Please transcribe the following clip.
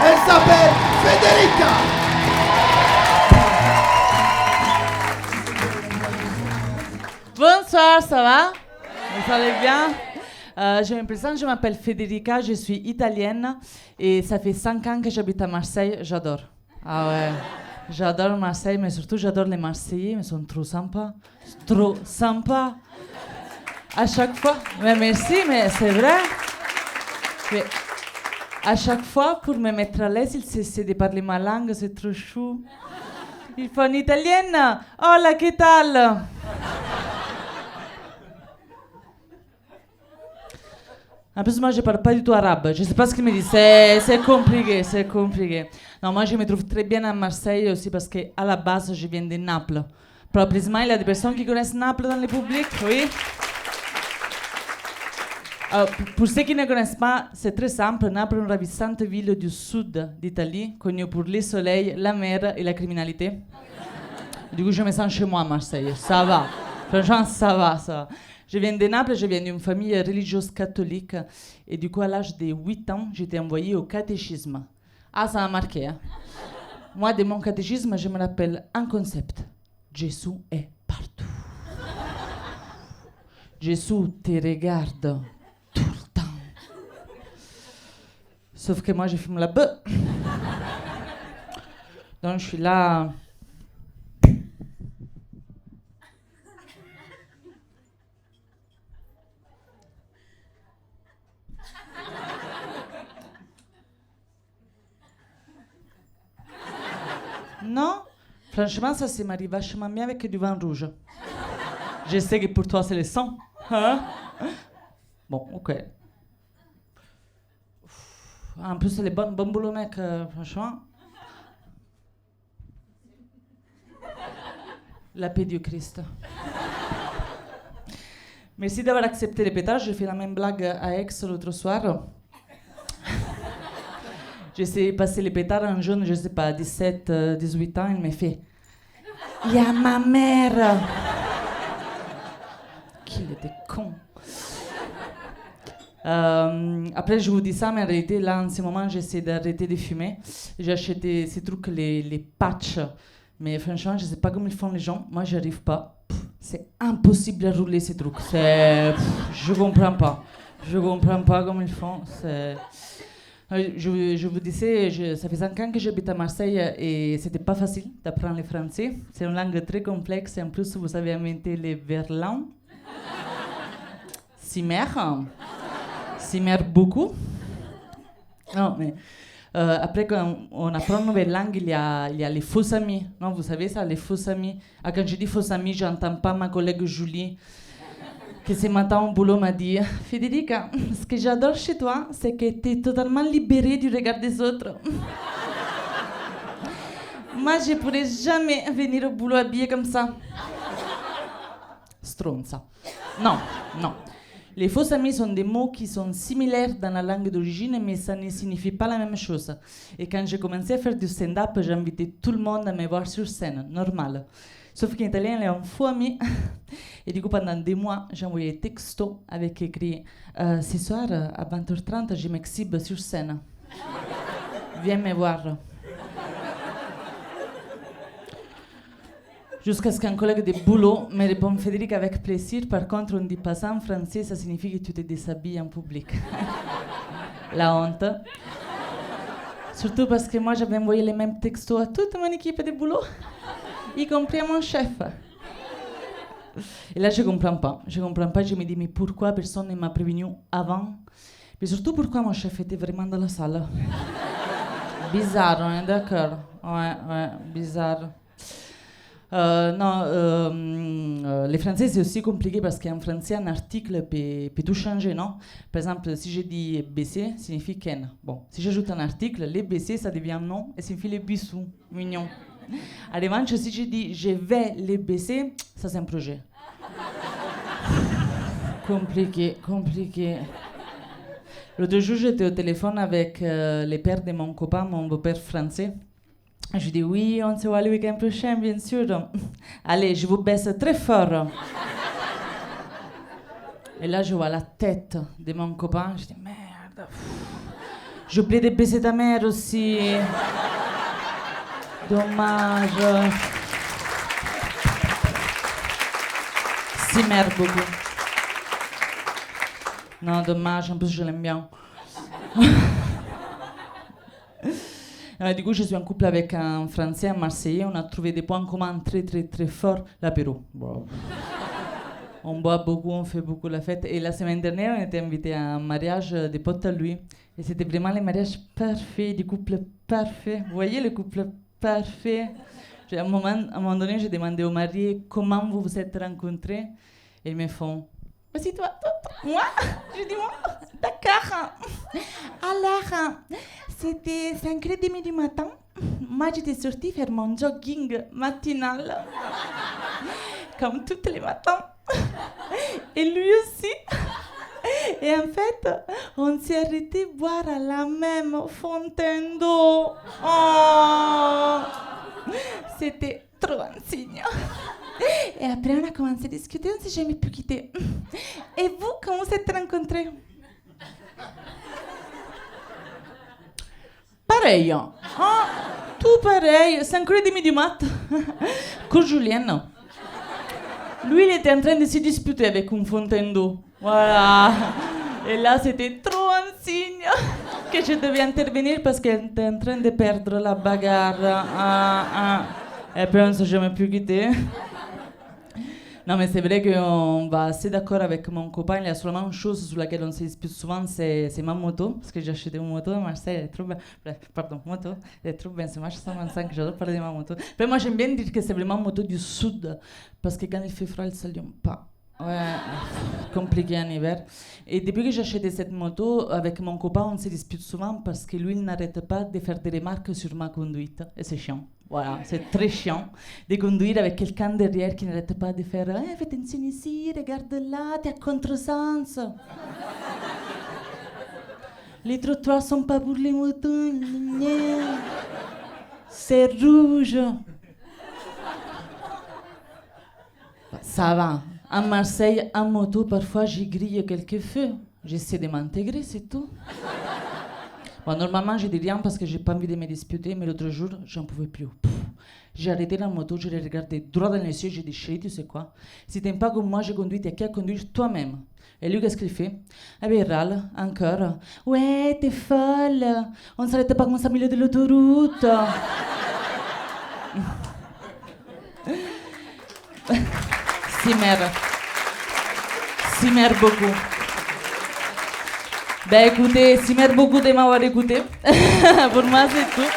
Elle s'appelle Federica. Bonsoir, ça va? Vous allez bien? Je me présente, je m'appelle Federica, je suis italienne et ça fait 5 ans que j'habite à Marseille, j'adore. Ah ouais, j'adore Marseille, mais surtout j'adore les Marseillais, ils sont trop sympas. Trop sympas. À chaque fois, mais merci, mais c'est vrai. Mais à chaque fois, pour me mettre à l'aise, ils essaient de parler ma langue, c'est trop chou. Ils font italienne. Hola, che tal? En plus, moi, je parle pas du tout arabe. Je sais pas ce qu'ils me disent. C'est compliqué, c'est compliqué. Non, moi, je me trouve très bien à Marseille aussi parce qu'à la base, je viens de Naples. Proprio Ismail, il y a des personnes qui connaissent Naples dans le public, oui. Pour ceux qui ne connaissent pas, c'est très simple. Naples est une ravissante ville du sud d'Italie, connue pour le soleil, la mer et la criminalité. Du coup, je me sens chez moi à Marseille. Ça va. Franchement, ça va, ça va. Je viens de Naples, je viens d'une famille religieuse catholique. Et du coup, à l'âge de 8 ans, j'étais envoyée au catéchisme. Ah, ça m'a marqué. Hein. Moi, de mon catéchisme, je me rappelle un concept. Jésus est partout. Jésus te regarde tout le temps. Sauf que moi, je fume la beuh. Donc, je suis là... Non, franchement, ça se marie vachement bien avec du vin rouge. Je sais que pour toi, c'est le sang. Hein? Bon, ok. En plus, c'est les bon boulot, mec, franchement. La paix du Christ. Merci d'avoir accepté les pétards. J'ai fait la même blague à Aix l'autre soir. J'essaie de passer les pétards à un jeune, je sais pas, 17, 18 ans, il m'a fait « Il y a ma mère !» Qu'il était con. Après, je vous dis ça, mais en réalité, là, en ce moment, j'essaie d'arrêter de fumer. J'ai acheté ces trucs, les patchs. Mais franchement, je sais pas comment ils font les gens. Moi, j'y arrive pas. C'est impossible à rouler ces trucs. Je comprends pas. Je comprends pas comment ils font. Je vous disais, ça fait 5 ans que j'habite à Marseille et c'était pas facile d'apprendre le français. C'est une langue très complexe et en plus vous avez inventé les verlan. Simer beaucoup. Non, mais après quand on apprend une nouvelle langue, il y a les faux amis. Non, vous savez ça, les faux amis. Ah, quand je dis faux amis, j'entends pas ma collègue Julie qui ce matin au boulot m'a dit « Federica, ce que j'adore chez toi, c'est que tu es totalement libérée du regard des autres. Moi, je pourrais jamais venir au boulot habillée comme ça. » Stronza. Non, non. Les faux amis sont des mots qui sont similaires dans la langue d'origine, mais ça ne signifie pas la même chose. Et quand j'ai commencé à faire du stand-up, j'ai invité tout le monde à me voir sur scène, normal. Sauf qu'en italien, il y a un faux ami. Et du coup, pendant des mois, j'ai envoyé des textos avec écrit ce soir, à 20h30, je m'exhibe sur scène. Viens me voir. Jusqu'à ce qu'un collègue de boulot me réponde Federica avec plaisir. Par contre, on ne dit pas ça en français, ça signifie que tu te déshabilles en public. La honte. Surtout parce que moi, j'avais envoyé les mêmes textos à toute mon équipe de boulot, y compris à mon chef. Et là, je comprends pas. Je me dis, mais pourquoi personne ne m'a prévenu avant? Mais surtout, pourquoi mon chef était vraiment dans la salle? Bizarre, on est d'accord. Ouais, bizarre. Les français, c'est aussi compliqué parce qu'en français, un article peut tout changer, non? Par exemple, si je dis baiser, signifie ken. Bon, si j'ajoute un article, les baiser, ça devient non et signifie les bisous, mignon. En revanche, si je dis je vais les baiser, ça c'est un projet. Compliqué. L'autre jour, j'étais au téléphone avec le père de mon copain, mon beau-père français. Je lui dis oui, on se voit le week-end prochain, bien sûr. Allez, je vous baisse très fort. Et là, je vois la tête de mon copain. Je dis merde. J'ai oublié de baiser ta mère aussi. Dommage. Si mère beaucoup. Non, dommage, en plus je l'aime bien. Du coup, je suis en couple avec un Français, un Marseillais. On a trouvé des points communs très, très, très forts. L'apéro. Wow. On boit beaucoup, on fait beaucoup la fête. Et la semaine dernière, on était invités à un mariage des potes à lui. Et c'était vraiment le mariage parfait, du couple parfait. Vous voyez le couple parfait? À un moment donné, j'ai demandé au marié comment vous vous êtes rencontrés. Et ils me font... Vas-y, toi, moi? Je dis moi. D'accord. Alors, c'était 5h30 du matin. Moi, j'étais sortie faire mon jogging matinal. Comme tous les matins. Et lui aussi. Et en fait, on s'est arrêté boire à la même fontaine d'eau. Oh, c'était trop un signe. Et après, on a commencé à discuter, on ne s'est jamais pu quitter. Et vous, comment vous êtes rencontrés? Pareil. Hein? Tout pareil, 5h30 du mat. Con Julien. Lui, il était en train de se disputer avec une fontaine d'eau. Voilà. Et là, c'était trop un signe que je devais intervenir parce qu'elle était en train de perdre la bagarre. Et puis, on ne s'est jamais pu quitter. Non, mais c'est vrai qu'on va assez d'accord avec mon copain. Il y a seulement une chose sur laquelle on se dispute souvent, c'est ma moto. Parce que j'ai acheté une moto à Marseille, elle est trop bien. Bref, pardon, moto, elle est trop bien. C'est Marche 125, j'adore parler de ma moto. Mais moi, j'aime bien dire que c'est vraiment une moto du sud. Parce que quand il fait froid, elle ne s'allume pas. Ouais, compliqué en hiver. Et depuis que j'ai acheté cette moto, avec mon copain, on se dispute souvent parce que lui, il n'arrête pas de faire des remarques sur ma conduite. Et c'est chiant. Voilà, c'est très chiant de conduire avec quelqu'un derrière qui n'arrête pas de faire « fais attention ici, regarde là, t'es à contresens. » Les trottoirs sont pas pour les motos. C'est rouge. Ça va. À Marseille, en moto, parfois, j'y grille quelques feux. J'essaie de m'intégrer, c'est tout. Bon, normalement, je dis rien parce que j'ai pas envie de me disputer, mais l'autre jour, j'en pouvais plus. J'ai arrêté la moto, je l'ai regardé droit dans les yeux, j'ai dit, chérie, tu sais quoi? Si t'aimes pas comme moi, je conduis, t'as qu'à conduire toi-même. Et lui, qu'est-ce qu'il fait? Eh bien, il râle, encore. Ouais, t'es folle, on ne s'arrête pas comme ça au milieu de l'autoroute. Si mère beaucoup. Ben écoutez, si mère beaucoup de m'avoir écouté. Pour moi, c'est tout.